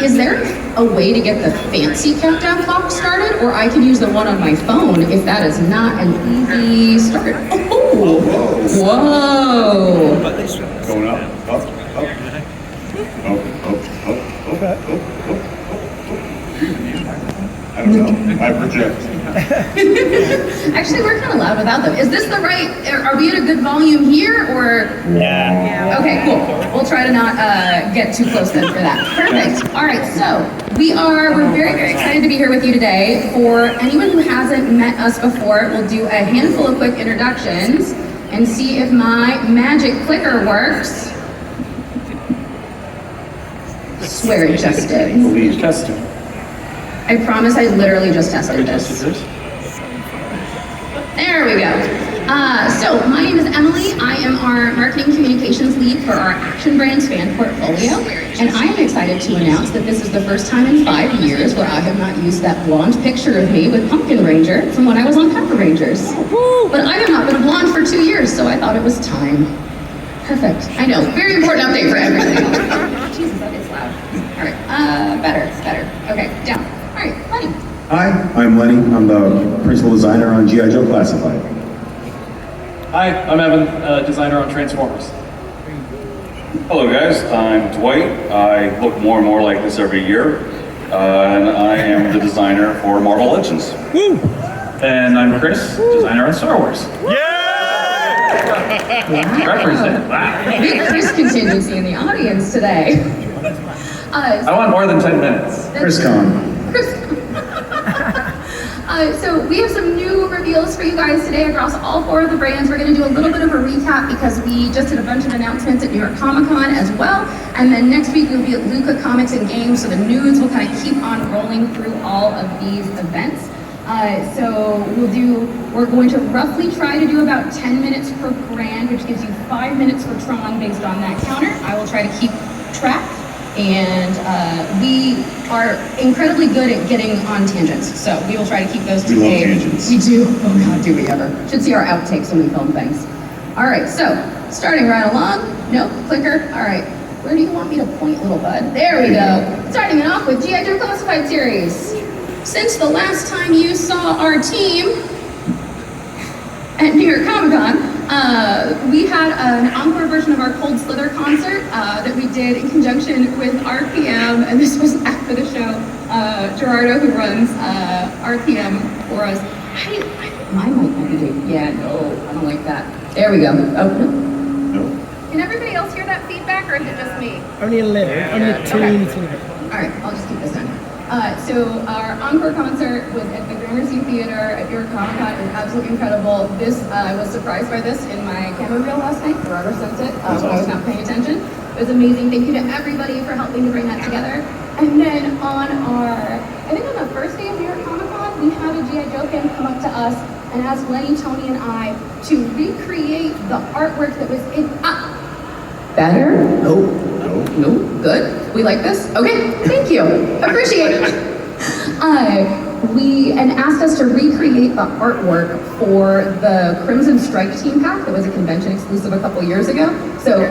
Is there a way to get the fancy countdown clock started, or I can use the one on my phone if that is not an easy start? Oh, whoa! Going up, up, up. I don't know. I project. Actually, we're kind of loud without them. Is this the right? Are we at a good volume here, or? Yeah. Okay, cool. We'll try to not get too close then for that. Perfect. All right, so we're very, very excited to be here with you today. For anyone who hasn't met us before, we'll do a handful of quick introductions and see if my magic clicker works. I swear it just did. Please test it. I promise I literally just tested this. There we go. So my name is Emily. I am our marketing communications lead for our Action Brands fan portfolio. And I am excited to announce that this is the first time in 5 years where I have not used that blonde picture of me with Pumpkin Ranger from when I was on Power Rangers. But I have not been a blonde for 2 years, so I thought it was time. Perfect. I know, very important update for everything. Jesus, that is loud. All right, better. Okay, down. All right, Lenny. Hi, I'm Lenny. I'm the principal designer on G.I. Joe Classified. Hi, I'm Evan, designer on Transformers. Hello guys, I'm Dwight. I look more and more like this every year. And I am the designer for Marvel Legends. Woo! And I'm Chris, designer on Star Wars. Wow. Represent. Wow. Big Chris contingency in the audience today. I want more than 10 minutes. ChrisCon. So we have some new reveals for you guys today across all 4 of the brands. We're going to do a little bit of a recap because we just did a bunch of announcements at New York Comic Con as well. And then next week we'll be at Luca Comics and Games, so the news will kind of keep on rolling through all of these events. So we're going to roughly try to do about 10 minutes per brand, which gives you 5 minutes for Tron based on that counter. I will try to keep track. And we are incredibly good at getting on tangents, so we will try to keep those to We love tangents. We do. Oh God, do we ever? Should see our outtakes when we film things. All right, so starting right along. Nope, clicker. All right, where do you want me to point, little bud? There we go. Starting it off with G.I. Joe Classified series. Since the last time you saw our team at New York Comic Con, we had an encore version of our Cold Slither concert that we did in conjunction with RPM, and this was after the show. Gerardo, who runs RPM for us, my mic might be big. Yeah, no, I don't like that. There we go. Oh, no. No. Can everybody else hear that feedback, or is it just me? Only a little, only a teeny bit. All right, I'll just keep this down. So our encore concert was at the Gramercy Theater at New York Comic Con. It was absolutely incredible. I was surprised by this in my camera reel last night. Gerardo sent it when I was not paying attention. It was amazing. Thank you to everybody for helping to bring that together. And then on the first day of New York Comic Con, we had a G.I. Joe fan come up to us and ask Lenny, Tony, and I to recreate the artwork that was in. Better? No. Good. We like this? Okay, thank you. Appreciate it. And asked us to recreate the artwork for the Crimson Strike team pack that was a convention exclusive a couple years ago. So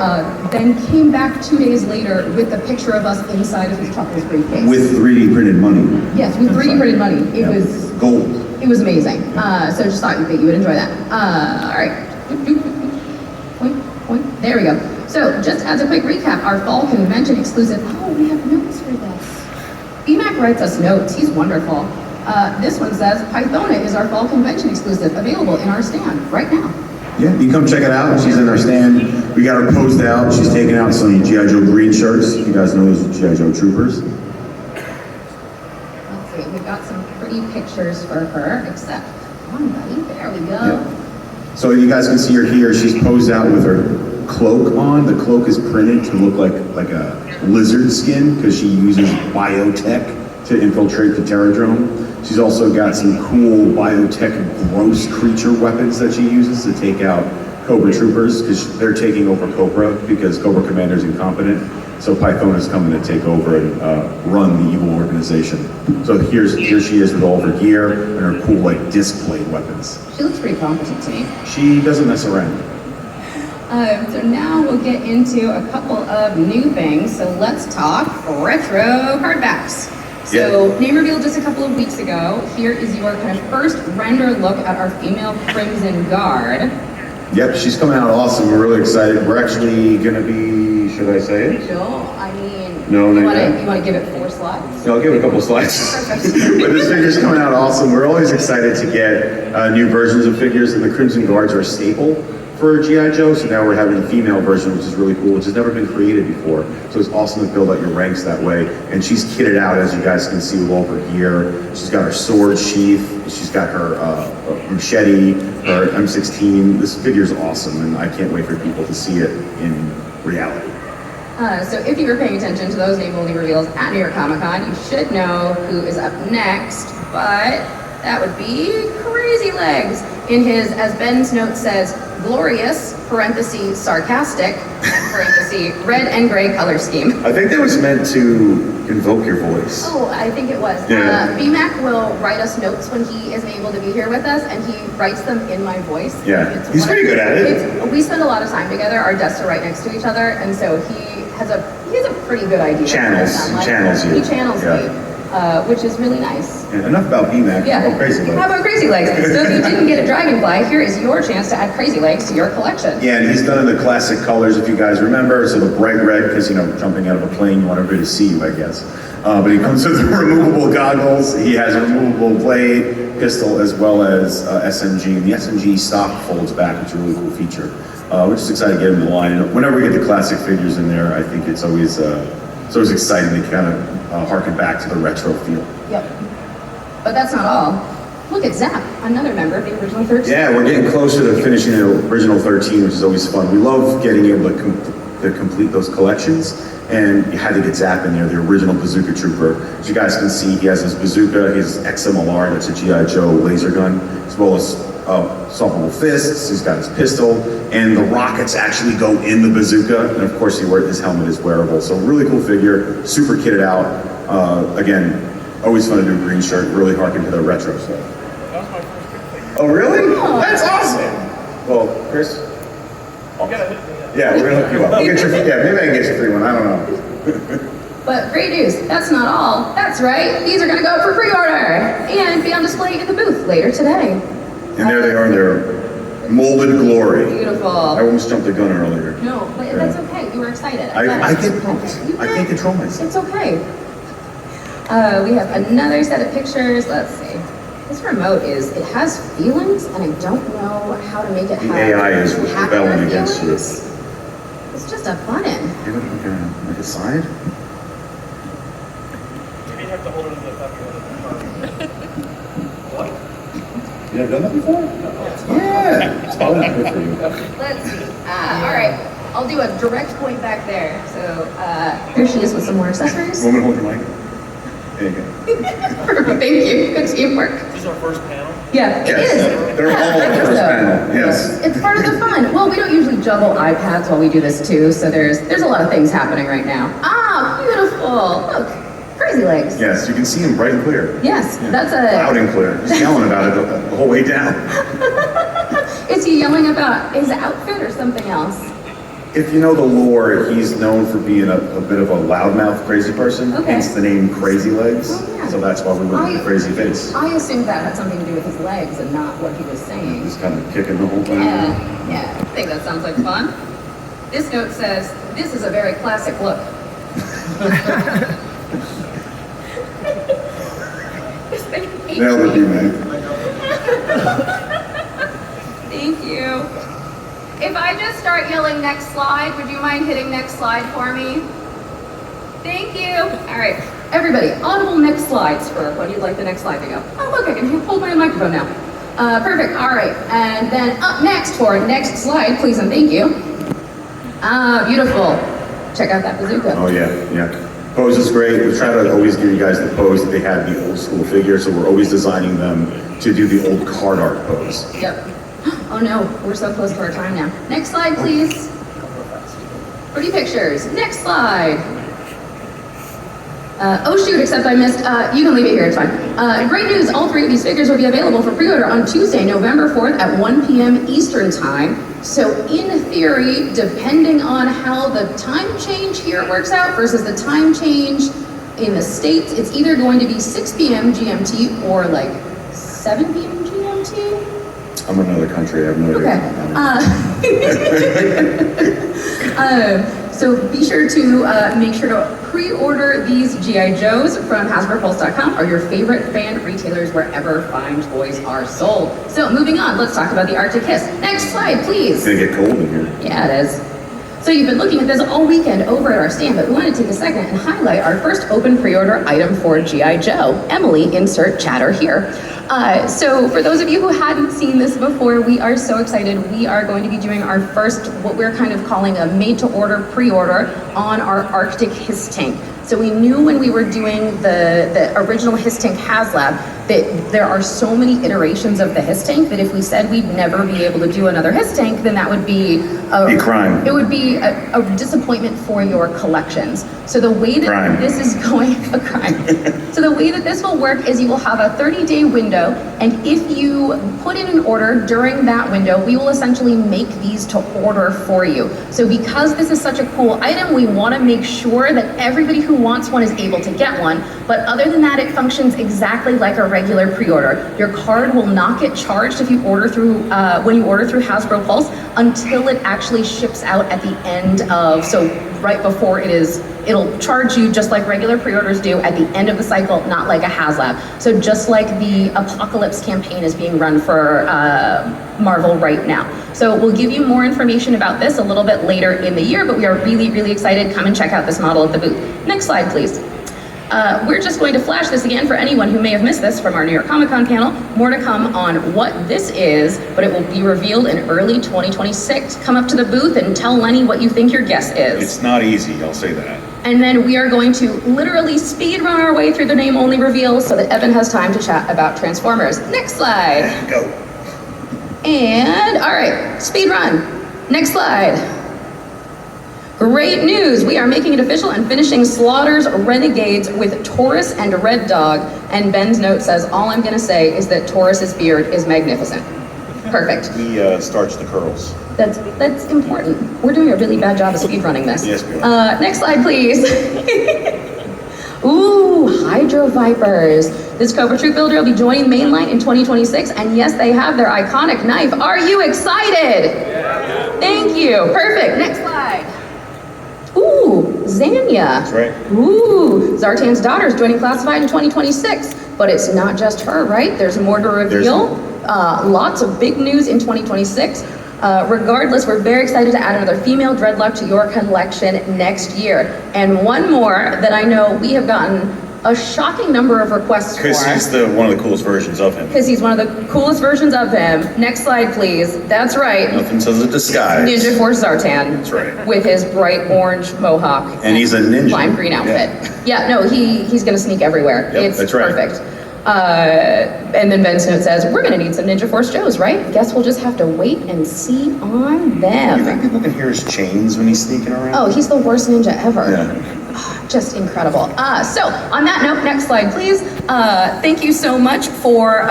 then came back 2 days later with the picture of us inside of his Chuckles briefcase. With 3D printed money. Yes, with 3D printed money. It was gold. It was amazing. So just thought that you would enjoy that. All right. Point. There we go. So just as a quick recap, our fall convention exclusive. Oh, we have notes for this. BMAC writes us notes. He's wonderful. This one says, Pythona is our fall convention exclusive, available in our stand right now. Yeah, you come check it out. She's in our stand. We got her posed out. She's taking out some G.I. Joe green shirts. You guys know those G.I. Joe troopers. Let's see, we've got some pretty pictures for her, except one, buddy. There we go. Yeah. So you guys can see her here. She's posed out with her cloak on. The cloak is printed to look like a lizard skin because she uses biotech to infiltrate the Terradrome. She's also got some cool biotech gross creature weapons that she uses to take out Cobra troopers because they're taking over Cobra because Cobra Commander's incompetent. So Pythona's coming to take over and run the evil organization. So here she is with all of her gear and her cool like disc blade weapons. She looks pretty competent to me. She doesn't mess around. So now we'll get into a couple of new things. So let's talk retro hardbacks. So name reveal just a couple of weeks ago. Here is your kind of first render look at our female Crimson Guard. Yep, she's coming out awesome. We're really excited. We're actually going to be, should I say it? Sure. I mean, No, you not want yet. to give it 4 slides? I'll give it a couple slides. Perfect. But this figure's coming out awesome. We're always excited to get new versions of figures, and the Crimson Guards are a staple for G.I. Joe, so now we're having a female version, which is really cool, which has never been created before. So it's awesome to build out your ranks that way. And she's kitted out, as you guys can see, with all her gear. She's got her sword sheath, she's got her machete, her M16. This figure's awesome, and I can't wait for people to see it in reality. So if you were paying attention to those name-only reveals at New York Comic Con, you should know who is up next, but that would be Crazy Legs in his, as Ben's note says, glorious, parenthesis, sarcastic, parenthesis, red and gray color scheme. I think that was meant to invoke your voice. Oh, I think it was. Yeah. BMAC will write us notes when he isn't able to be here with us, and he writes them in my voice. Yeah, he's pretty good at it. We spend a lot of time together. Our desks are right next to each other, and so he has a pretty good idea. Channels you. He channels me. Which is really nice. Yeah, enough about BMAC. Yeah. How about Crazy Legs? How about Crazy Legs? So if you didn't get a Dragonfly, here is your chance to add Crazy Legs to your collection. Yeah, and he's done in the classic colors, if you guys remember. So the bright red, because, you know, jumping out of a plane, you want everybody to see you, I guess. But he comes with removable goggles. He has a removable blade, pistol, as well as SMG. And the SMG stock folds back, which is a really cool feature. We're just excited to get him in the line. And whenever we get the classic figures in there, I think it's always exciting to kind of harken back to the retro feel. Yep. But that's not all. Look at Zap, another member of the original 13. Yeah, we're getting closer to finishing the original 13, which is always fun. We love getting able to complete those collections, and you had to get Zap in there, the original Bazooka Trooper. As you guys can see, he has his bazooka, his XMLR, that's a G.I. Joe laser gun, as well as solvable fists. He's got his pistol, and the rockets actually go in the bazooka, and of course his helmet is wearable. So really cool figure, super kitted out. Again, always fun to do a green shirt, really harken to the retro stuff. That was my first big thing. Oh really? Oh. That's awesome! Well, Chris? You gotta hit me. Yeah, we're gonna hook you up. Maybe I can get you a free one, I don't know. But great news, that's not all. That's right, these are gonna go up for pre-order and be on display in the booth later today. And there they are in their molded glory. Beautiful. I almost jumped the gun earlier. No, but that's okay, you were excited. I get pumped. I can't control myself. It's okay. We have another set of pictures. Let's see. This remote it has feelings, and I don't know how to make it The have AI is happier rebelling against you. feelings. It's just a button. Give it like a side? You have to hold it in the back of the car. You never done that before? Yeah. It's probably not good for you. Let's see. All right. I'll do a direct point back there. So here she is with some more accessories. Want me to hold your mic? There you go. Perfect. Thank you. Good teamwork. This is our first panel. Yeah, it Yes. is. They're all I on guess first so. panel, yes. It's part of the fun. Well, we don't usually juggle iPads while we do this too, so there's a lot of things happening right now. Ah, beautiful. Look, Crazy Legs. Yes, you can see him bright and clear. Yes, Yeah. that's a. Loud and clear. He's yelling about it the whole way down. Is he yelling about his outfit or something else? If you know the lore, he's known for being a bit of a loudmouth crazy person. Okay. Hence the name Crazy Legs. Oh, yeah. So that's why we went with the crazy face. I assumed that had something to do with his legs and not what he was saying. He's kind of kicking the whole thing. Yeah, I think that sounds like fun. This note says, this is a very classic look. Nailed it, you man. Thank you. If I just start yelling next slide, would you mind hitting next slide for me? Thank you. All right, everybody, audible next slides for when you'd like the next slide to go. Oh, look, I can hold my microphone now. Perfect, all right. And then up next for next slide, please and thank you. Ah, beautiful. Check out that bazooka. Oh yeah. Pose is great. We try to always give you guys the pose that they had the old school figure, so we're always designing them to do the old card art pose. Yep. Oh no, we're so close to our time now. Next slide, please. Pretty pictures. Next slide. Oh shoot, except I missed, you can leave it here, it's fine. Great news, all 3 of these figures will be available for pre-order on Tuesday, November 4th at 1 p.m. Eastern Time. So in theory, depending on how the time change here works out versus the time change in the States, it's either going to be 6 p.m. GMT or like 7 p.m. GMT. I'm in another country, I have no idea. So be sure to make sure to pre-order these G.I. Joes from HasbroPulse.com or your favorite fan retailers wherever fine toys are sold. So moving on, let's talk about the Arctic Hiss. Next slide, please. It's gonna get cold in here. Yeah, it is. So you've been looking at this all weekend over at our stand, but we want to take a second and highlight our first open pre-order item for G.I. Joe. Emily, insert chatter here. So for those of you who hadn't seen this before, we are so excited. We are going to be doing our first, what we're kind of calling a made-to-order pre-order on our Arctic Hiss tank. So we knew when we were doing the original Hiss tank HasLab that there are so many iterations of the Hiss tank that if we said we'd never be able to do another Hiss tank, then that would be a crime. It would be a disappointment for your collections. So the way that this is going, a crime. So the way that this will work is you will have a 30-day window, and if you put in an order during that window, we will essentially make these to order for you. So because this is such a cool item, we want to make sure that everybody who wants one is able to get one. But other than that, it functions exactly like a regular pre-order. Your card will not get charged if you order through when you order through Hasbro Pulse until it actually ships out at the end of, so right before it'll charge you just like regular pre-orders do at the end of the cycle, not like a HasLab. So just like the Apocalypse campaign is being run for Marvel right now. So we'll give you more information about this a little bit later in the year, but we are really, really excited. Come and check out this model at the booth. Next slide, please. We're just going to flash this again for anyone who may have missed this from our New York Comic Con panel. More to come on what this is, but it will be revealed in early 2026. Come up to the booth and tell Lenny what you think your guess is. It's not easy, I'll say that. And then we are going to literally speed run our way through the name only reveals so that Evan has time to chat about Transformers. Next slide. Go. And all right, speed run. Next slide. Great news, we are making it official and finishing Slaughter's Renegades with Taurus and Red Dog. And Ben's note says, all I'm gonna say is that Taurus's beard is magnificent. Perfect. He starts the curls. That's important. We're doing a really bad job of speed running this. Yes, we are. Next slide, please. Ooh, Hydro Vipers. This Cobra Troop builder will be joining Mainline in 2026, and yes, they have their iconic knife. Are you excited? Yeah. Thank you. Perfect. Next slide. Ooh, Zanya. That's right. Ooh, Zartan's daughter is joining Classified in 2026, but it's not just her, right? There's more to reveal. Lots of big news in 2026. Regardless, we're very excited to add another female Dreadlock to your collection next year. And one more that I know we have gotten a shocking number of requests for. Because he's one of the coolest versions of him. Because he's one of the coolest versions of him. Next slide, please. That's right. Nothing says a disguise. Ninja Force Zartan. That's right. With his bright orange mohawk. And he's a ninja. Lime green outfit. Yeah, no, he's gonna sneak everywhere. Yep, it's that's right. Perfect. And then Ben's note says, we're gonna need some Ninja Force Joes, right? Guess we'll just have to wait and see on them. You think people can hear his chains when he's sneaking around? Oh, he's the worst ninja ever. Yeah. Just incredible. So on that note, next slide, please. Thank you so much for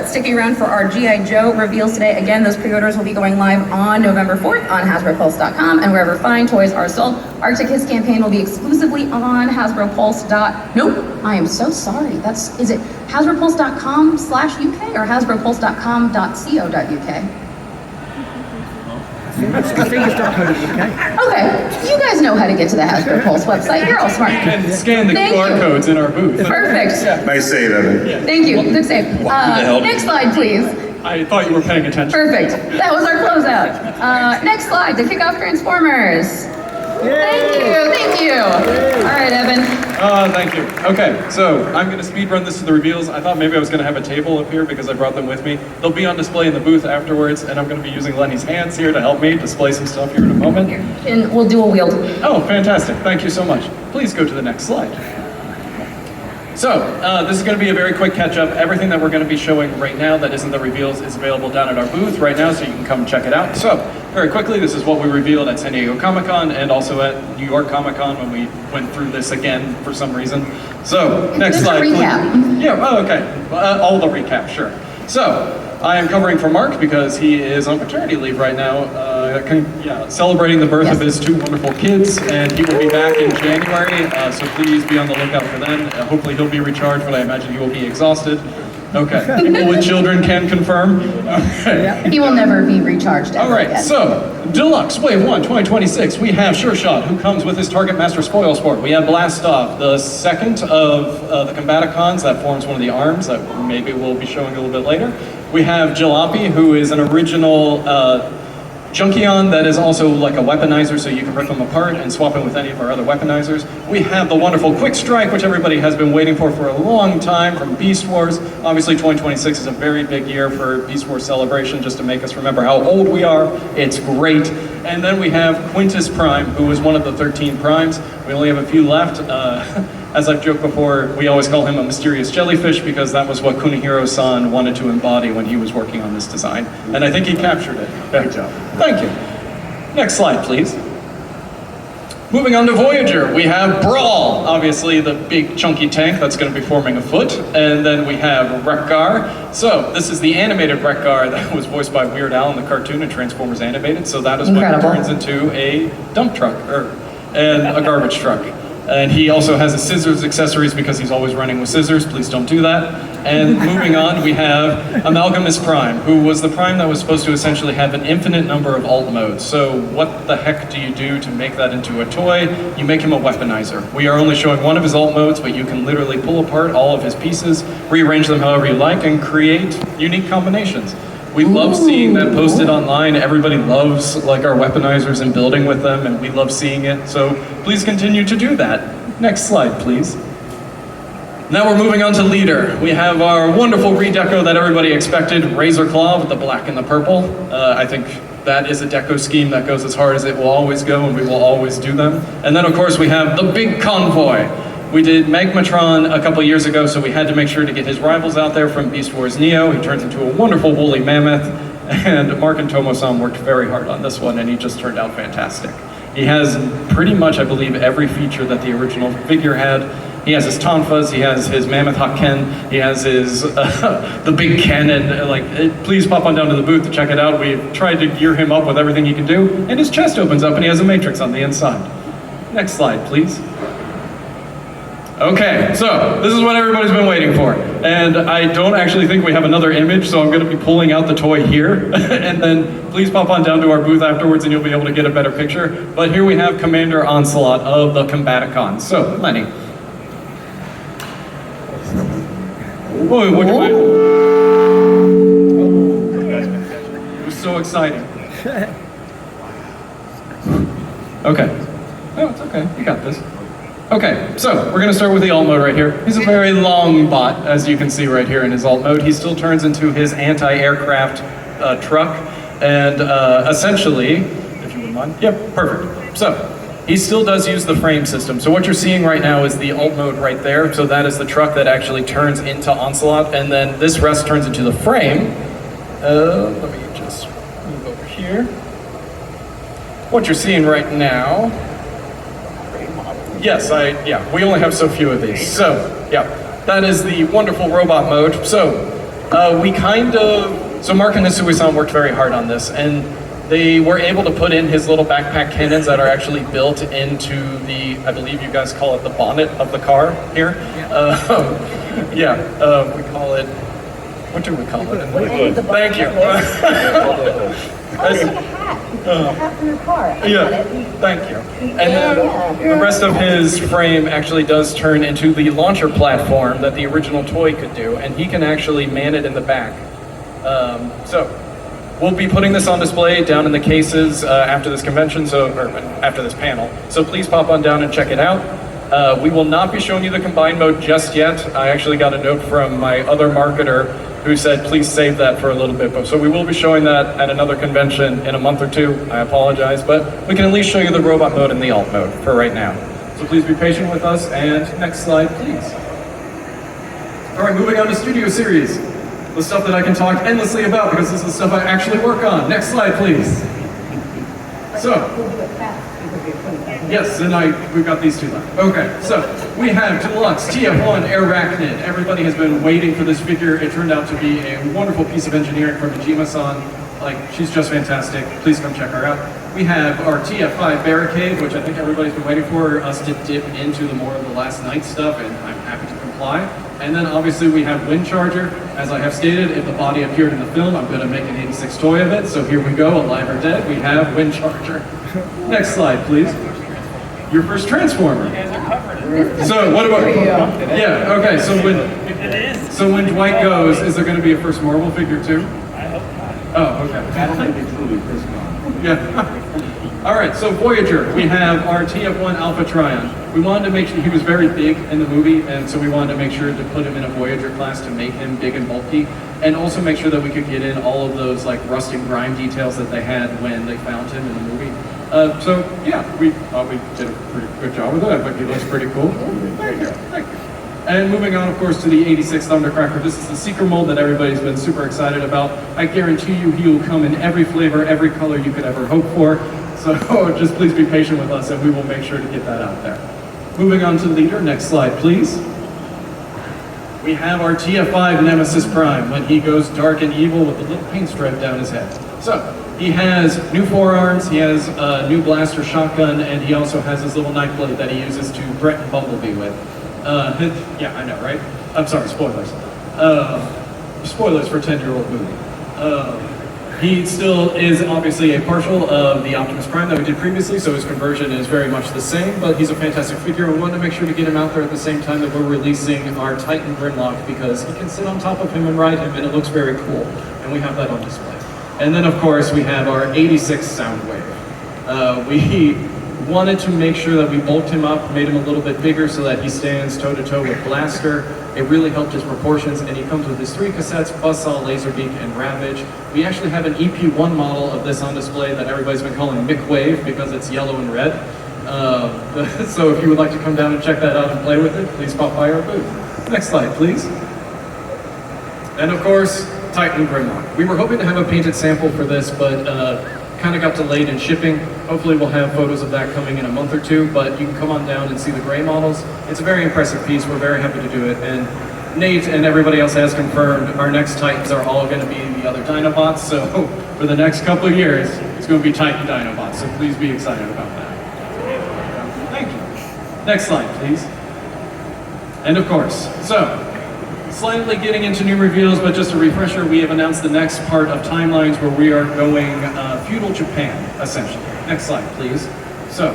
sticking around for our G.I. Joe reveals today. Again, those pre-orders will be going live on November 4th on HasbroPulse.com and wherever fine toys are sold. Arctic Hiss campaign will be exclusively on HasbroPulse. Nope, I am so sorry. Is it HasbroPulse.com/UK or HasbroPulse.com.co.uk? I think it's .co.uk. Okay, you guys know how to get to the Hasbro Pulse website. You're all smart. And scan the Thank QR you. codes in our booth. Perfect. Nice save, Evan. Thank you. Good save. Next slide, please. I thought you were paying attention. Perfect. That was our closeout. Next slide to kick off Transformers. Thank you. All right, Evan. Thank you. Okay, so I'm going to speed run this to the reveals. I thought maybe I was going to have a table up here because I brought them with me. They'll be on display in the booth afterwards, and I'm going to be using Lenny's hands here to help me display some stuff here in a moment. And we'll dual wield. Oh, fantastic. Thank you so much. Please go to the next slide. So, this is going to be a very quick catch-up. Everything that we're going to be showing right now that isn't the reveals is available down at our booth right now, so you can come check it out. So, very quickly, this is what we revealed at San Diego Comic-Con and also at New York Comic-Con when we went through this again for some reason. So, next Just a slide. recap. Please. Yeah, oh, okay. All the recap, sure. So, I am covering for Mark because he is on paternity leave right now, celebrating the birth of his 2 wonderful kids, and he will be back in January, so please be on the lookout for them. Hopefully he'll be recharged, but I imagine he will be exhausted. Okay, people with children can confirm. Okay. He will never be recharged ever All right, again. so Deluxe Wave 1 2026, we have Sure Shot, who comes with his Target Master Spoil Sport. We have Blast Off, the second of the Combaticons that forms one of the arms that maybe we'll be showing a little bit later. We have Jalopy, who is an original Junkion that is also like a weaponizer, so you can rip them apart and swap them with any of our other weaponizers. We have the wonderful Quick Strike, which everybody has been waiting for a long time from Beast Wars. Obviously 2026 is a very big year for Beast Wars celebration, just to make us remember how old we are. It's great. And then we have Quintus Prime, who is one of the 13 primes. We only have a few left. As I've joked before, we always call him a mysterious jellyfish because that was what Kunihiro-san wanted to embody when he was working on this design. And I think he captured it. Good job. Thank you. Next slide, please. Moving on to Voyager, we have Brawl, obviously the big chunky tank that's going to be forming a foot. And then we have Wreck-Gar. So this is the animated Wreck-Gar that was voiced by Weird Al in the cartoon and Transformers Animated. So that is Incredible. what turns into a dump truck and a garbage truck. And he also has a scissors accessories because he's always running with scissors. Please don't do that. And moving on, we have Amalgamus Prime, who was the Prime that was supposed to essentially have an infinite number of alt modes. So what the heck do you do to make that into a toy? You make him a weaponizer. We are only showing one of his alt modes, but you can literally pull apart all of his pieces, rearrange them however you like, and create unique combinations. We love seeing that posted online. Everybody loves like our weaponizers and building with them, and we love seeing it. So please continue to do that. Next slide, please. Now we're moving on to Leader. We have our wonderful redeco that everybody expected, Razor Claw with the black and the purple. I think that is a deco scheme that goes as hard as it will always go, and we will always do them. And then of course we have the big convoy. We did Magmatron a couple years ago, so we had to make sure to get his rivals out there from Beast Wars Neo. He turns into a wonderful woolly mammoth, and Mark and Tomo-san worked very hard on this one, and he just turned out fantastic. He has pretty much, I believe, every feature that the original figure had. He has his tonfas, he has his Mammoth Hawk Ken, he has his, the big Ken, and please pop on down to the booth to check it out. We've tried to gear him up with everything he can do, and his chest opens up and he has a matrix on the inside. Next slide, please. Okay, so this is what everybody's been waiting for. And I don't actually think we have another image, so I'm gonna be pulling out the toy here. And then please pop on down to our booth afterwards and you'll be able to get a better picture. But here we have Commander Onslaught of the Combaticons. So, Lenny. Whoa, what am I? It was so exciting. Okay. Oh, it's okay, you got this. Okay, so we're gonna start with the alt mode right here. He's a very long bot, as you can see right here in his alt mode. He still turns into his anti-aircraft truck, and essentially, if you wouldn't mind, yep, perfect. So, he still does use the frame system. So what you're seeing right now is the alt mode right there. So that is the truck that actually turns into Onslaught, and then this rest turns into the frame. Let me just move over here. What you're seeing right now, yes, we only have so few of these. So, yeah, that is the wonderful robot mode. So, so Mark and Hisui-san worked very hard on this, and they were able to put in his little backpack cannons that are actually built into the, I believe you guys call it the bonnet of the car here. We call it, what do we call it? Thank you. Thank you. And then the rest of his frame actually does turn into the launcher platform that the original toy could do, and he can actually man it in the back. So we'll be putting this on display down in the cases after this convention, or after this panel. So please pop on down and check it out. We will not be showing you the combined mode just yet. I actually got a note from my other marketer who said, please save that for a little bit. So we will be showing that at another convention in a month or two. I apologize, but we can at least show you the robot mode and the alt mode for right now. So please be patient with us, and next slide, please. All right, moving on to Studio Series. The stuff that I can talk endlessly about because this is the stuff I actually work on. Next slide, please. So, Yes, and we've got these two left. Okay, so we have Deluxe TF1 Arachnid. Everybody has been waiting for this figure. It turned out to be a wonderful piece of engineering from Majima-san. Like, she's just fantastic. Please come check her out. We have our TF5 Barricade, which I think everybody's been waiting for us to dip into the more of the last night stuff, and I'm happy to comply. And then obviously we have Wind Charger. As I have stated, if the body appeared in the film, I'm going to make an 86 toy of it. So here we go, alive or dead, we have Wind Charger. Next slide, please. Your first Transformer. So what about? Yeah. Okay. So when Dwight goes, is there going to be a first Marvel figure too? Oh, okay. Yeah. All right. So Voyager, we have our TF1 Alpha Trion. We wanted to make sure he was very big in the movie, and so we wanted to make sure to put him in a Voyager class to make him big and bulky, and also make sure that we could get in all of those like rust and grime details that they had when they found him in the movie. So yeah, we thought we did a pretty good job with it. I think he looks pretty cool. Thank you. Thank you. And moving on, of course, to the 86 Thundercracker. This is the Seeker mold that everybody's been super excited about. I guarantee you he will come in every flavor, every color you could ever hope for. So just please be patient with us and we will make sure to get that out there. Moving on to Leader, next slide, please. We have our TF5 Nemesis Prime when he goes dark and evil with a little paint stripe down his head. So, he has new forearms, he has a new blaster shotgun, and he also has his little knife blade that he uses to threaten Bumblebee with. Yeah, I know, right? I'm sorry, spoilers. Spoilers for a 10-year-old movie. He still is obviously a partial of the Optimus Prime that we did previously, so his conversion is very much the same, but he's a fantastic figure. We wanted to make sure to get him out there at the same time that we're releasing our Titan Grimlock because he can sit on top of him and ride him, and it looks very cool, and we have that on display. And then, of course, we have our 86 Soundwave. We wanted to make sure that we bulked him up, made him a little bit bigger so that he stands toe-to-toe with Blaster. It really helped his proportions, and he comes with his 3 cassettes, Buzzsaw, Laserbeak, and Ravage. We actually have an EP1 model of this on display that everybody's been calling McWave because it's yellow and red. So if you would like to come down and check that out and play with it, please pop by our booth. Next slide, please. And of course, Titan Grimlock. We were hoping to have a painted sample for this, but kind of got delayed in shipping. Hopefully we'll have photos of that coming in a month or two, but you can come on down and see the gray models. It's a very impressive piece. We're very happy to do it. And Nate and everybody else has confirmed our next Titans are all going to be the other Dinobots. So for the next couple of years, it's going to be Titan Dinobots. So please be excited about that. Thank you. Next slide, please. And of course, so slightly getting into new reveals, but just a refresher, we have announced the next part of Timelines where we are going feudal Japan, essentially. Next slide, please. So,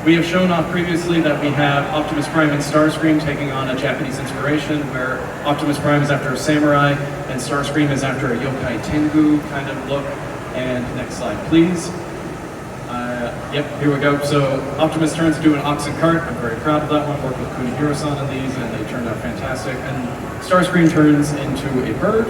we have shown off previously that we have Optimus Prime and Starscream taking on a Japanese inspiration where Optimus Prime is after a samurai and Starscream is after a yokai tengu kind of look. And next slide, please. Yep, here we go. So Optimus turns into an oxen cart. I'm very proud of that one. Worked with Kunihiro-san on these and they turned out fantastic. And Starscream turns into a bird,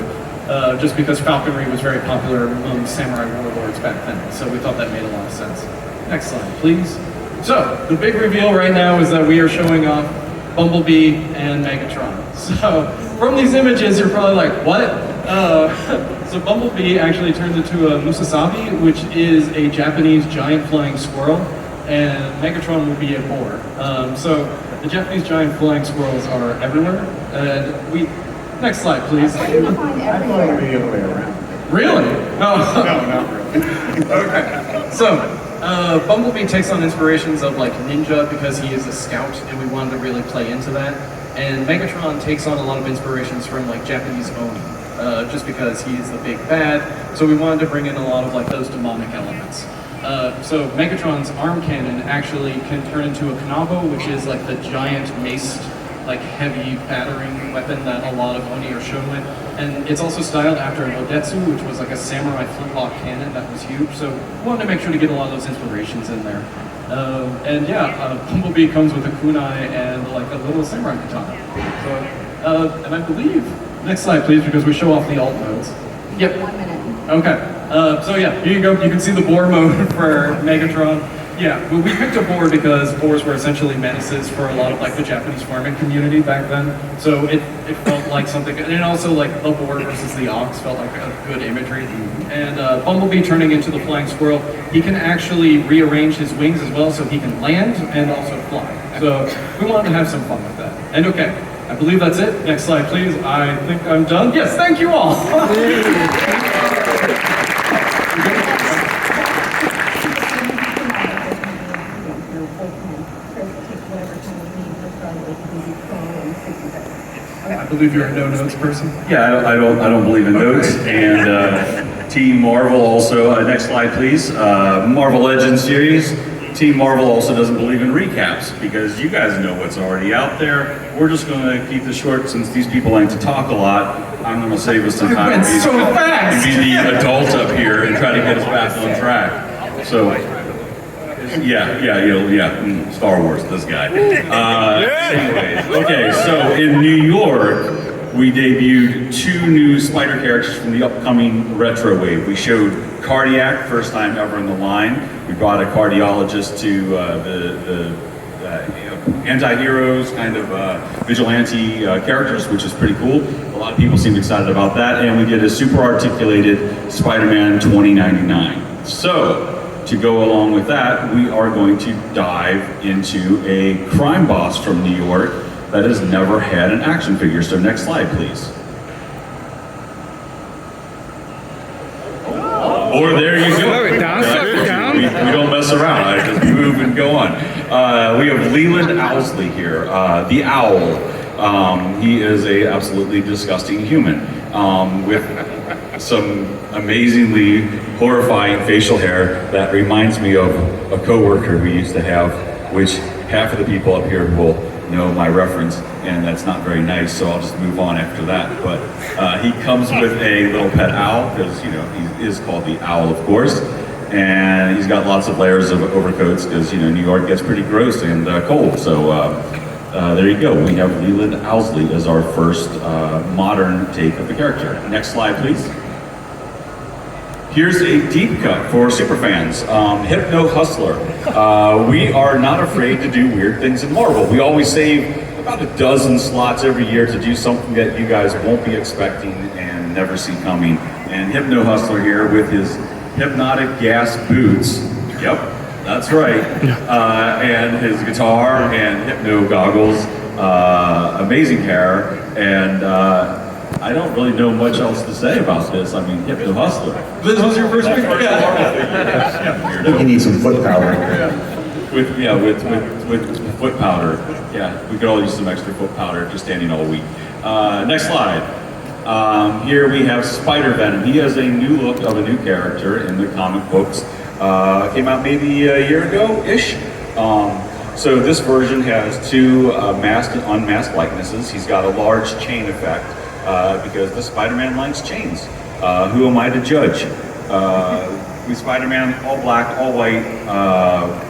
just because falconry was very popular among samurai warlords back then. So we thought that made a lot of sense. Next slide, please. So the big reveal right now is that we are showing off Bumblebee and Megatron. So from these images, you're probably like, what? So Bumblebee actually turns into a Musasabi, which is a Japanese giant flying squirrel, and Megatron will be a boar. So the Japanese giant flying squirrels are everywhere. And next slide, please. How do you define everywhere? I thought it would be the other way around. Really? No, not really. Okay. So Bumblebee takes on inspirations of like Ninja because he is a scout, and we wanted to really play into that. And Megatron takes on a lot of inspirations from like Japanese Oni. Just because he's the big bad, so we wanted to bring in a lot of like those demonic elements. So Megatron's arm cannon actually can turn into a Kanabo, which is like the giant mace, like heavy battering weapon that a lot of Oni are shown with. And it's also styled after an Odetsu, which was like a samurai flintlock cannon that was huge. So we wanted to make sure to get a lot of those inspirations in there. And yeah, Bumblebee comes with a kunai and like a little samurai katana. So, and I believe. Next slide, please, because we show off the alt modes. Yep. 1 minute. Okay. So yeah, here you go. You can see the boar mode for Megatron. Yeah, well, we picked a boar because boars were essentially menaces for a lot of like the Japanese farming community back then. So it felt like something, and also like the boar versus the ox felt like a good imagery. And Bumblebee turning into the flying squirrel, he can actually rearrange his wings as well, so he can land and also fly. So we wanted to have some fun with that. And okay, I believe that's it. Next slide, please. I think I'm done. Yes, thank you all. I believe you're a no notes person. Yeah, I don't believe in notes. And Team Marvel also. Next slide, please. Marvel Legends series. Team Marvel also doesn't believe in recaps because you guys know what's already out there. We're just going to keep this short since these people like to talk a lot. I'm going to save us some time. Went so fast. And be the adult up here and try to get us back on track. So. Yeah. Star Wars, this guy. Anyways, okay, so in New York, we debuted 2 new Spider characters from the upcoming retro wave. We showed Cardiac, first time ever in the line. We brought a cardiologist to the anti-heroes, kind of vigilante characters, which is pretty cool. A lot of people seemed excited about that, and we did a super articulated Spider-Man 2099. So, to go along with that, we are going to dive into a crime boss from New York that has never had an action figure. So next slide, please. Or there you go. Down. We don't mess around. I just move and go on. We have Leland Owlsley here, the Owl. He is a absolutely disgusting human with some amazingly horrifying facial hair that reminds me of a coworker we used to have, which half of the people up here will know my reference, and that's not very nice, so I'll just move on after that. But he comes with a little pet owl, because he is called the Owl, of course, and he's got lots of layers of overcoats, because New York gets pretty gross and cold. So there you go. We have Leland Owlsley as our first modern take of the character. Next slide, please. Here's a deep cut for superfans. Hypno Hustler. We are not afraid to do weird things in Marvel. We always save about a dozen slots every year to do something that you guys won't be expecting and never see coming. And Hypno Hustler here with his hypnotic gas boots. Yep, that's right. And his guitar and hypno goggles. Amazing hair. And I don't really know much else to say about this. I mean, Hypno Hustler. This was your first pick? I think you need some foot powder. With foot powder. Yeah, we could all use some extra foot powder just standing all week. Next slide. Here we have Spider-Venom. He has a new look of a new character in the comic books. Came out maybe a year ago-ish. So this version has 2 masked and unmasked likenesses. He's got a large chain effect. Because the Spider-Man likes chains. Who am I to judge? With Spider-Man, all black, all white,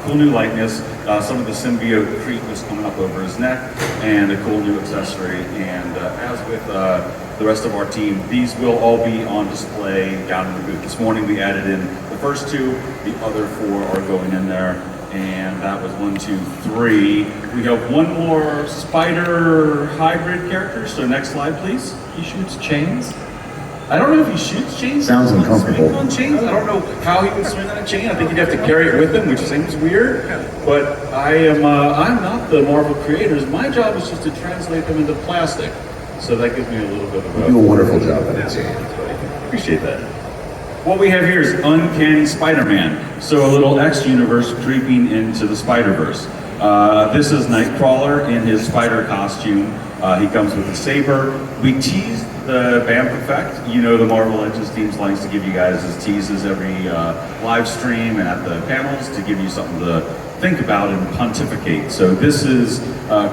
cool new likeness, some of the symbiote creepiness coming up over his neck, and a cool new accessory. And as with the rest of our team, these will all be on display down in the booth. This morning we added in the first 2, the other 4 are going in there. And that was 1, 2, 3. We have 1 more spider hybrid character. So next slide, please. He shoots chains? I don't know if he shoots chains. Sounds uncomfortable. On chains. I don't know how he would swing on a chain. I think he'd have to carry it with him, which seems weird. But I'm not the Marvel creators. My job is just to translate them into plastic. So that gives me a little bit of You do a wonderful job at it. Appreciate that. What we have here is Uncanny Spider-Man. So a little X-universe creeping into the Spider-Verse. This is Nightcrawler in his spider costume. He comes with a saber. We teased the BAMP effect. The Marvel Legends teams likes to give you guys his teases every live stream and at the panels to give you something to think about and pontificate. So this is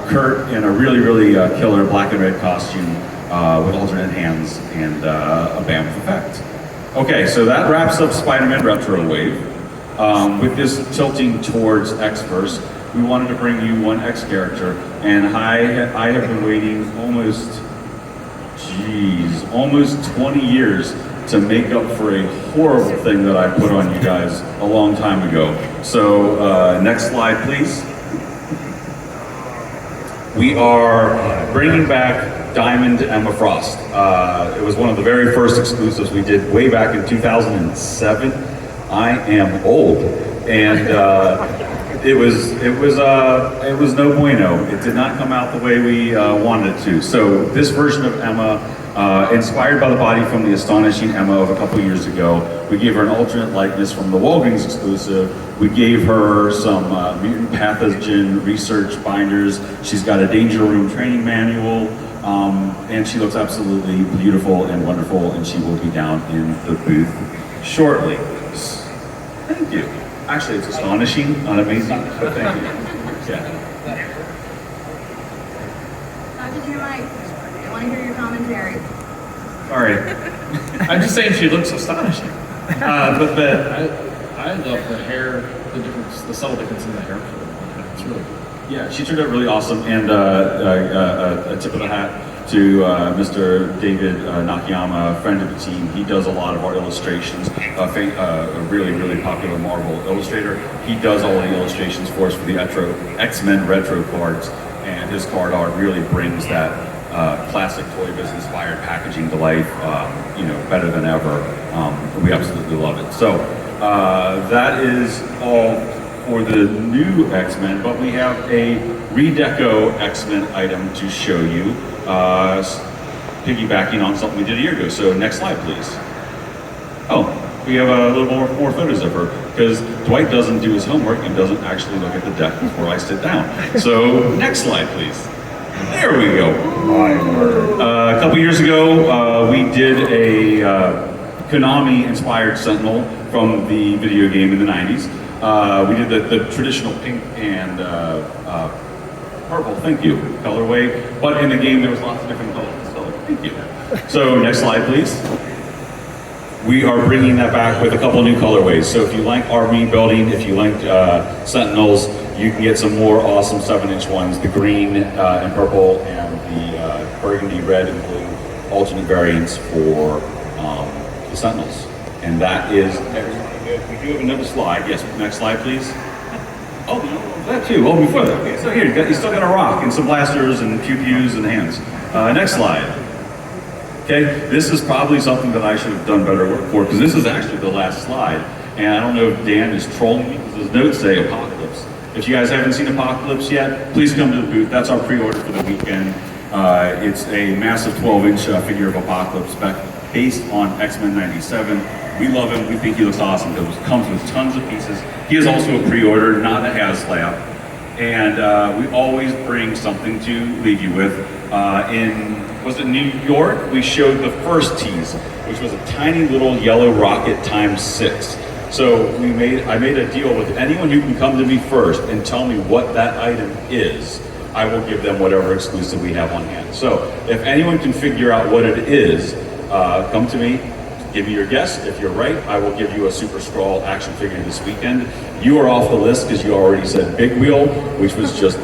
Kurt in a really, really killer black and red costume with alternate hands and a BAMP effect. Okay, so that wraps up Spider-Man Retro Wave. With this tilting towards X-Verse, we wanted to bring you 1 X character, and I have been waiting almost 20 years to make up for a horrible thing that I put on you guys a long time ago. So next slide, please. We are bringing back Diamond Emma Frost. It was one of the very first exclusives we did way back in 2007. I am old, and it was no bueno. It did not come out the way we wanted it to. So this version of Emma, inspired by the body from the astonishing Emma of a couple years ago, we gave her an alternate likeness from the Walgreens exclusive. We gave her some mutant pathogen research binders. She's got a danger room training manual, and she looks absolutely beautiful and wonderful, and she will be down in the booth shortly. Thank you. Actually, it's astonishing, not amazing, but thank you. Yeah. Dr. Mike, I want to hear your commentary. Sorry. I'm just saying she looks astonishing. But I love the hair, the difference, the subtle difference in the hair. It's really good. Yeah, she turned out really awesome, and a tip of the hat to Mr. David Nakayama, friend of the team. He does a lot of our illustrations, a really, really popular Marvel illustrator. He does all the illustrations for us for the X-Men retro cards, and his card art really brings that classic Toy Biz inspired packaging to life, better than ever. We absolutely love it. So that is all for the new X-Men, but we have a redeco X-Men item to show you, piggybacking on something we did a year ago. So next slide, please. Oh, we have a little more photos of her, because Dwight doesn't do his homework and doesn't actually look at the deck before I sit down. So next slide, please. There we go. A couple years ago, we did a Konami-inspired Sentinel from the video game in the 90s. We did the traditional pink and purple, thank you, colorway. But in the game, there was lots of different colors. So thank you. So next slide, please. We are bringing that back with a couple new colorways. So if you like army building, if you like Sentinels, you can get some more awesome 7-inch ones, the green and purple and the burgundy, red, and blue alternate variants for the Sentinels. And that is everything good. We do have another slide. Yes, next slide, please. Oh, that too. Oh, before that. Okay, so here, you still got a rock and some blasters and pew-pews and hands. Next slide. Okay, this is probably something that I should have done better work for, because this is actually the last slide. And I don't know if Dan is trolling me, because his notes say Apocalypse. If you guys haven't seen Apocalypse yet, please come to the booth. That's our pre-order for the weekend. It's a massive 12-inch figure of Apocalypse based on X-Men 97. We love him. We think he looks awesome. It comes with tons of pieces. He is also a pre-order, not a HasLab. And we always bring something to leave you with. Was it New York? We showed the first tease, which was a tiny little yellow rocket ×6. So I made a deal with anyone who can come to me first and tell me what that item is. I will give them whatever exclusive we have on hand. So if anyone can figure out what it is, come to me, give me your guess. If you're right, I will give you a Super Skrull action figure this weekend. You are off the list because you already said Big Wheel, which was just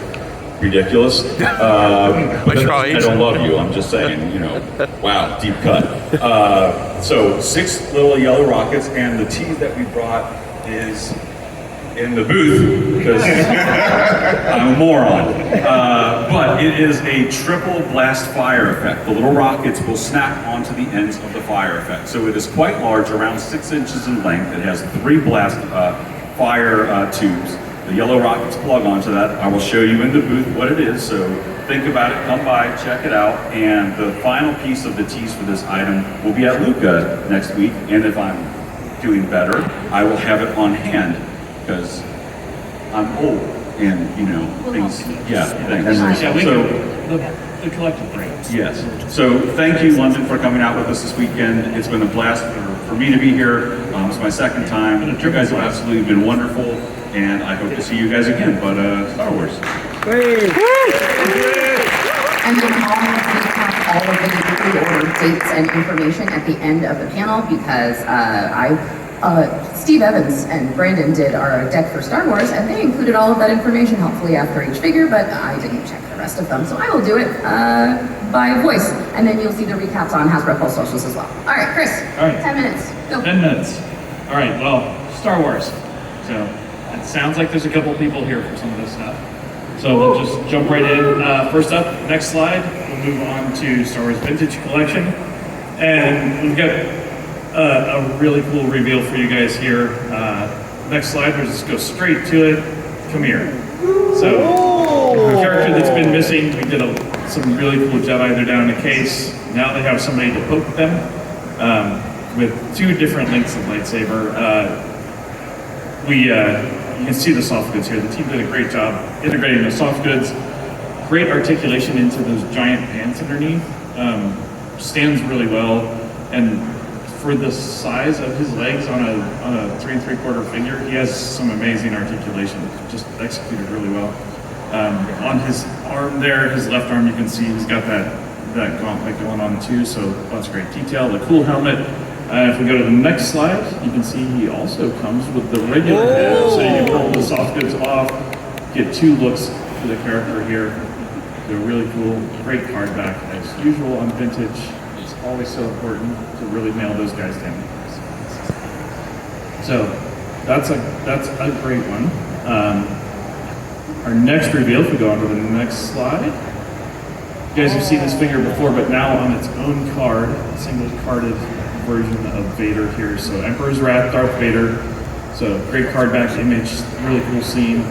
ridiculous. But I don't love you, I'm just saying, wow, deep cut. So 6 little yellow rockets, and the tease that we brought is in the booth, because I'm a moron. But it is a triple blast fire effect. The little rockets will snap onto the ends of the fire effect. So it is quite large, around 6 inches in length. It has 3 blast fire tubes. The yellow rockets plug onto that. I will show you in the booth what it is, so think about it, come by, check it out, and the final piece of the tease for this item will be at Luca next week, and if I'm doing better, I will have it on hand, because I'm old, and things, thanks. So, the collective brains. yes. So thank you, London, for coming out with us this weekend. It's been a blast for me to be here. It's my second time. You guys have absolutely been wonderful, and I hope to see you guys again. But Star Wars. And then all of the pre-order dates and information at the end of the panel, because I Steve Evans and Brandon did our deck for Star Wars, and they included all of that information helpfully after each figure, but I didn't check the rest of them, so I will do it by voice, and then you'll see the recaps on Hasbro Pulse socials as well. All right, Chris, All right. 10 minutes, go. 10 minutes. All right, well, Star Wars. So it sounds like there's a couple people here for some of this stuff. So we'll just jump right in. First up, next slide, we'll move on to Star Wars Vintage Collection. And we've got a really cool reveal for you guys here. Next slide, we'll just go straight to it. Come here. So, a character that's been missing, we did some really cool Jedi. They're down in a case. Now they have somebody to poke them with 2 different lengths of lightsaber. You can see the soft goods here. The team did a great job integrating the soft goods. Great articulation into those giant pants underneath. Stands really well, and for the size of his legs on a 3 3/4 figure, he has some amazing articulation. Just executed really well. On his arm there, his left arm, you can see he's got that gauntlet going on too. So lots of great detail. The cool helmet. If we go to the next slide, you can see he also comes with the regular head, so you can pull the soft goods off, get 2 looks for the character here. They're really cool, great card back as usual on vintage. It's always so important to really nail those guys down. So that's a great one. Our next reveal, if we go on to the next slide, you guys have seen this figure before, but now on its own card, a single carded version of Vader here. So Emperor's Wrath, Darth Vader. So great card back image, really cool scene.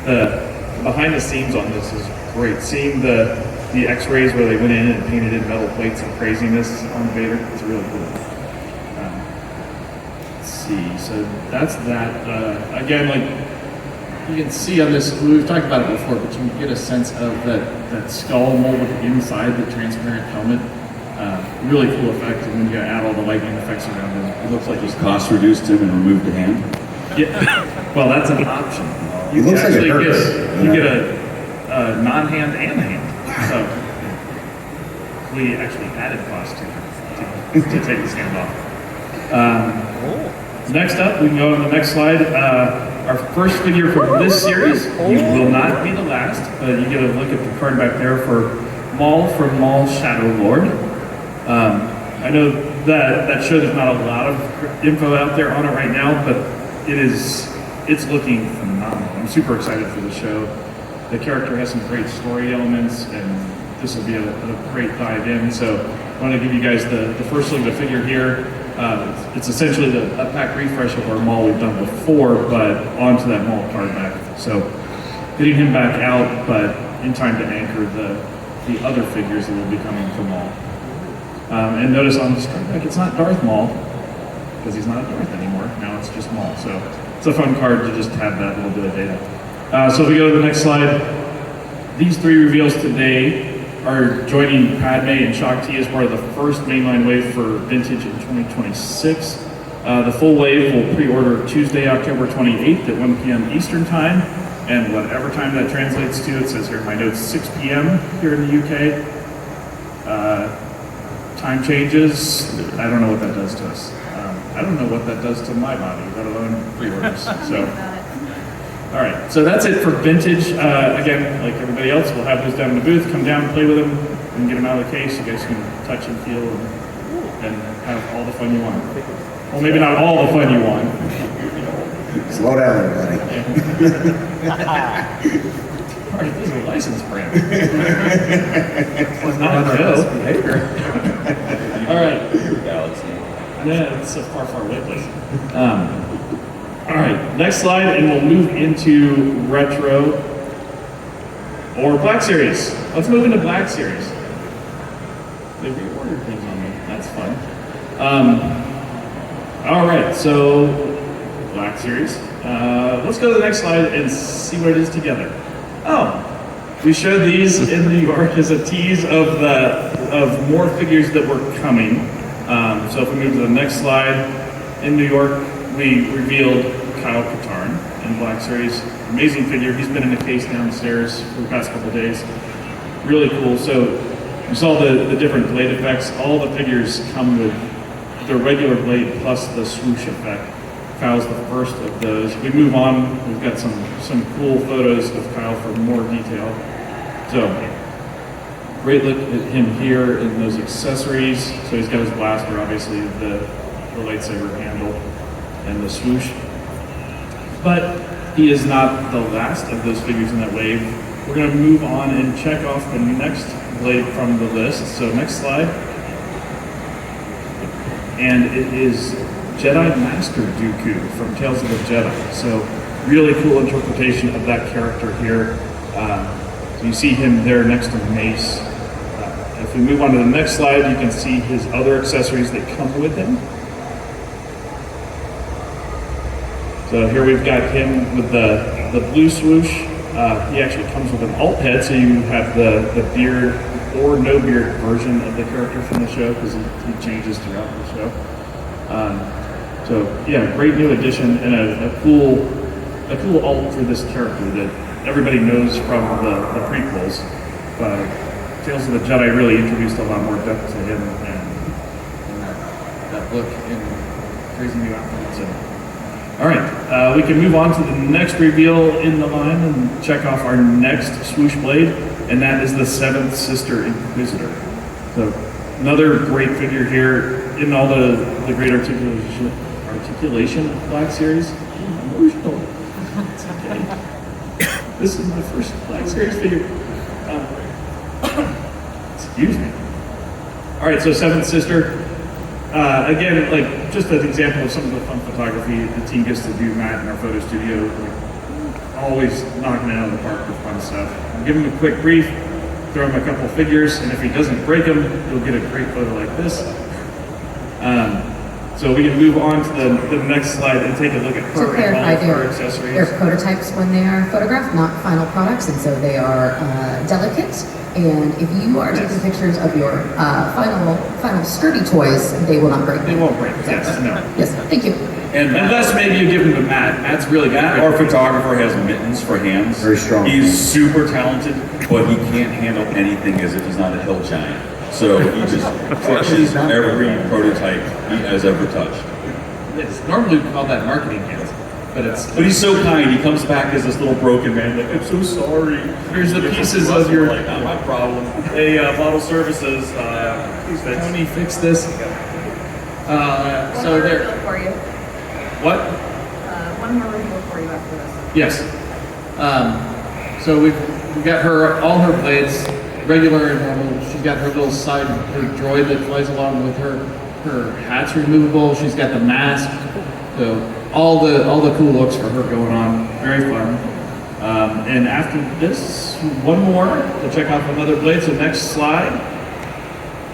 The behind the scenes on this is great. Seeing the X-rays where they went in and painted in metal plates and craziness on Vader, it's really cool. Let's see, so that's that. Again, like you can see on this, we've talked about it before, but you can get a sense of that skull molded inside the transparent helmet. Really cool effect, and then you add all the lightning effects around it. It looks like Just cost reduced him and removed the hand. yeah. Well, that's an option. It looks like it actually hurts. get a non-hand and a hand. So we actually added cost to take this hand off. Next up, we can go on to the next slide. Our first figure from this series. You will not be the last, but you get a look at the card back there for Maul from Maul Shadow Lord. I know that show there's not a lot of info out there on it right now, but it's looking phenomenal. I'm super excited for the show. The character has some great story elements, and this will be a great dive in. So I want to give you guys the first look at the figure here. It's essentially a pack refresh of our Maul we've done before, but onto that Maul card back. So getting him back out, but in time to anchor the other figures that will be coming from Maul. And notice on this card back, it's not Darth Maul, because he's not Darth anymore. Now it's just Maul. So it's a fun card to just have that little bit of data. So if we go to the next slide, these 3 reveals today are joining Padme and Shakti as part of the first mainline wave for Vintage in 2026. The full wave will pre-order Tuesday, October 28th at 1 p.m. Eastern Time, and whatever time that translates to, it says here in my notes, 6 p.m. here in the UK. Time changes, I don't know what that does to us. I don't know what that does to my body, let alone pre-orders. So, all right, so that's it for Vintage. Again, like everybody else, we'll have those down in the booth. Come down, play with them, and get them out of the case. You guys can touch and feel and have all the fun you want. Well, maybe not all the fun you want. Slow down, everybody. All right, this is a license brand. It's not a joke. All right. Yeah, it's a far, far away place. All right, next slide, and we'll move into retro or Black Series. Let's move into Black Series. They reordered things on me. That's fun. All right, so Black Series. Let's go to the next slide and see what it is together. Oh, we showed these in New York as a tease of more figures that were coming. So if we move to the next slide, in New York, we revealed Kyle Katarn in Black Series. Amazing figure. He's been in the case downstairs for the past couple of days. Really cool. So you saw the different blade effects. All the figures come with the regular blade plus the swoosh effect. Kyle's the first of those. We move on. We've got some cool photos of Kyle for more detail. So, great look at him here in those accessories. So he's got his blaster, obviously, the lightsaber handle, and the swoosh. But he is not the last of those figures in that wave. We're going to move on and check off the next blade from the list. So next slide. And it is Jedi Master Dooku from Tales of the Jedi. So really cool interpretation of that character here. So you see him there next to Mace. If we move on to the next slide, you can see his other accessories that come with him. So here we've got him with the blue swoosh. He actually comes with an alt head, so you have the beard or no beard version of the character from the show, because he changes throughout the show. So yeah, great new addition and a cool alt for this character that everybody knows from the prequels. But Tales of the Jedi really introduced a lot more depth to him and that look in crazy new outfit. So. All right, we can move on to the next reveal in the line and check off our next swoosh blade, and that is the Seventh Sister Inquisitor. So another great figure here in all the great articulation of Black Series. I'm emotional. It's okay. This is my first Black Series figure. Excuse me. All right, so Seventh Sister. Again, like just an example of some of the fun photography the team gets to do, Matt in our photo studio, always knocking it out of the park with fun stuff. I'll give him a quick brief, throw him a couple figures, and if he doesn't break them, you'll get a great photo like this. So we can move on to the next slide and take a look at To her clarify, and all of her accessories. they're prototypes when they are photographed, not final products, and so they are delicate. And if you are taking pictures of your final sturdy toys, they will not break. They won't break, yes, no. Yes, thank you. And Unless maybe you give them to Matt. Matt's really good. Our photographer has mittens for hands. Very strong. He's super talented, but he can't handle anything as if he's not a hill giant. So he just crushes every prototype he has ever touched. It's normally we call that marketing hands, but it's. But he's so kind. He comes back as this little broken man, like, I'm so sorry. Here's the Gives us pieces a of your. like, not my problem. Hey, Bottle Services, please fix. Tony, fix this. So there. For you. What? One more reveal for you after this. Yes. So we've got her all her blades, regular and normal. She's got her little side, her droid that flies along with her. Her hat's removable. She's got the mask. So all the cool looks for her going on. Very fun. And after this, one more to check out another blade. So next slide.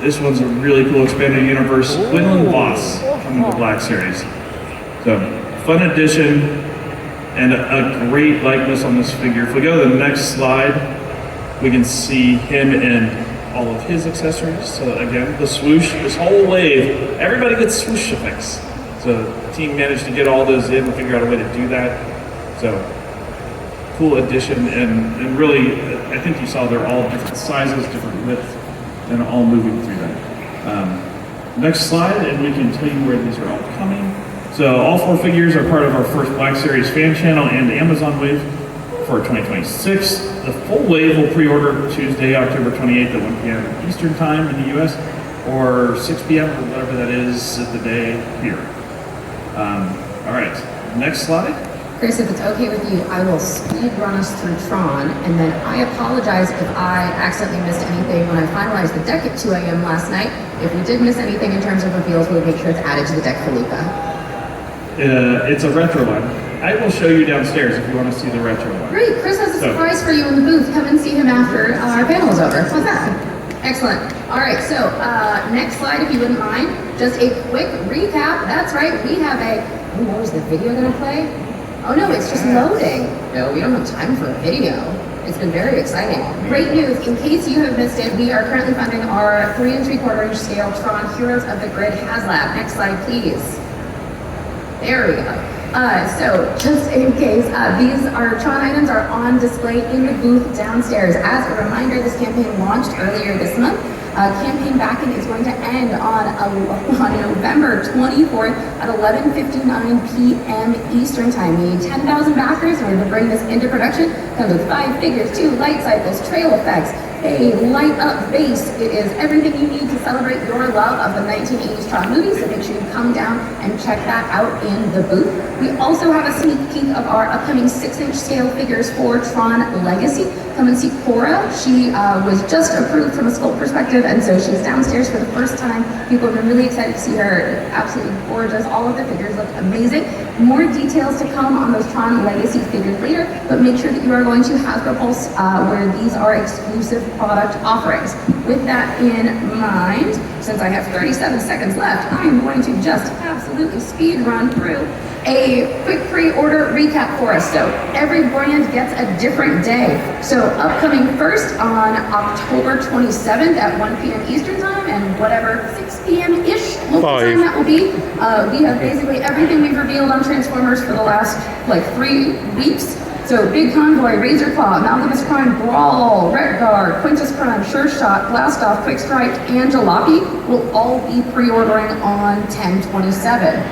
This one's a really cool expanded universe. Quinlan Voss from the Black Series. So fun addition and a great likeness on this figure. If we go to the next slide, we can see him in all of his accessories. So again, the swoosh, this whole wave, everybody gets swoosh effects. So the team managed to get all those in and figure out a way to do that. So cool addition and really, I think you saw they're all different sizes, different width, and all moving through that. Next slide, and we can tell you where these are all coming. So all four figures are part of our first Black Series fan channel and Amazon wave for 2026. The full wave will pre-order Tuesday, October 28th at 1 p.m. Eastern Time in the US, or 6 p.m. or whatever that is the day here. All right, next slide. Chris, if it's okay with you, I will speed run us through Tron, and then I apologize if I accidentally missed anything when I finalized the deck at 2 a.m. last night. If we did miss anything in terms of reveals, we'll make sure it's added to the deck for Luca. It's a retro one. I will show you downstairs if you want to see the retro one. Great, Chris has a surprise for you in the booth. Come and see him after our panel is over. How's that? Excellent. All right, so next slide, if you wouldn't mind. Just a quick recap. That's right, we have a, oh no, is the video gonna play? Oh no, it's just loading. No, we don't have time for a video. It's been very exciting. Great news, in case you have missed it, we are currently funding our 3 3/4 inch scale Tron Heroes of the Grid HasLab. Next slide, please. There we go. So just in case, these Tron items are on display in the booth downstairs. As a reminder, this campaign launched earlier this month. Campaign backing is going to end on November 24th at 11:59 p.m. Eastern Time. We need 10,000 backers in order to bring this into production. Comes with 5 figures, 2 light cycles, trail effects, a light up base. It is everything you need to celebrate your love of the 1980s Tron movie, so make sure you come down and check that out in the booth. We also have a sneak peek of our upcoming 6-inch scale figures for Tron Legacy. Come and see Cora. She was just approved from a sculpt perspective, and so she's downstairs for the first time. People have been really excited to see her. Absolutely gorgeous. All of the figures look amazing. More details to come on those Tron Legacy figures later, but make sure that you are going to Hasbro Pulse where these are exclusive product offerings. With that in mind, since I have 37 seconds left, I'm going to just absolutely speed run through a quick pre-order recap for us. So every brand gets a different day. So upcoming first on October 27th at 1 p.m. Eastern Time and whatever 6 p.m.-ish local time that will be. We have basically everything we've revealed on Transformers for the last 3 weeks. So Big Convoy, Razor Claw, Amalgamous Prime, Brawl, Red Guard, Quintus Prime, Sure Shot, Blast Off, Quick Strike, and Jalopy will all be pre-ordering on 10/27.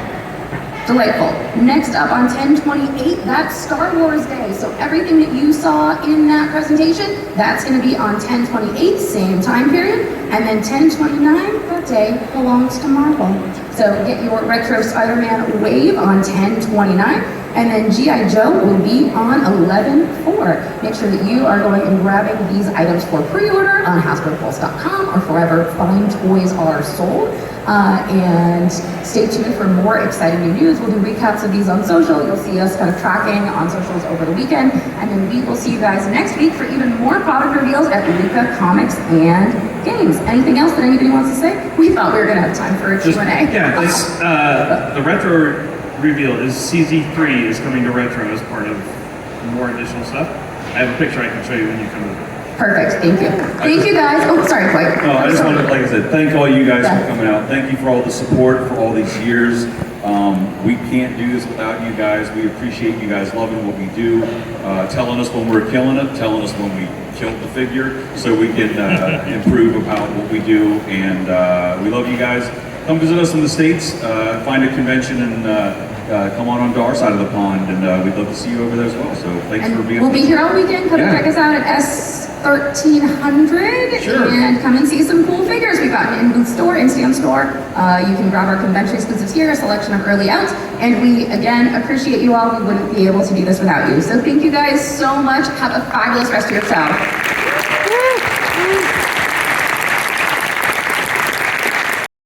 Delightful. Next up on 10/28, that's Star Wars Day. So everything that you saw in that presentation, that's going to be on 10/28, same time period. And then 10/29, that day belongs to Marvel. So get your Retro Spider-Man wave on 10/29. And then G.I. Joe will be on 11/4. Make sure that you are going and grabbing these items for pre-order on HasbroPulse.com or wherever fine toys are sold. And stay tuned for more exciting new news. We'll do recaps of these on social. You'll see us kind of tracking on socials over the weekend. And then we will see you guys next week for even more product reveals at Luca Comics and Games. Anything else that anybody wants to say? We thought we were going to have time for a Q&A. Yeah, the retro reveal is CZ3 is coming to retro as part of more additional stuff. I have a picture I can show you when you come over. Perfect, thank you. Thank you guys. Oh, sorry, Blake. No, I just wanted, like I said, thank all you guys for coming out. Thank you for all the support for all these years. We can't do this without you guys. We appreciate you guys loving what we do, telling us when we're killing it, telling us when we killed the figure, so we can improve about what we do. And we love you guys. Come visit us in the States, find a convention, and come on to our side of the pond. And we'd love to see you over there as well. So thanks for being We'll be here all weekend. Come and check us out at S1300 and come and see some cool figures we've got in booth store, in-stand store. You can grab our convention exclusives here, a selection of early outs. And we, again, appreciate you all. We wouldn't be able to do this without you. So thank you guys so much. Have a fabulous rest of your show.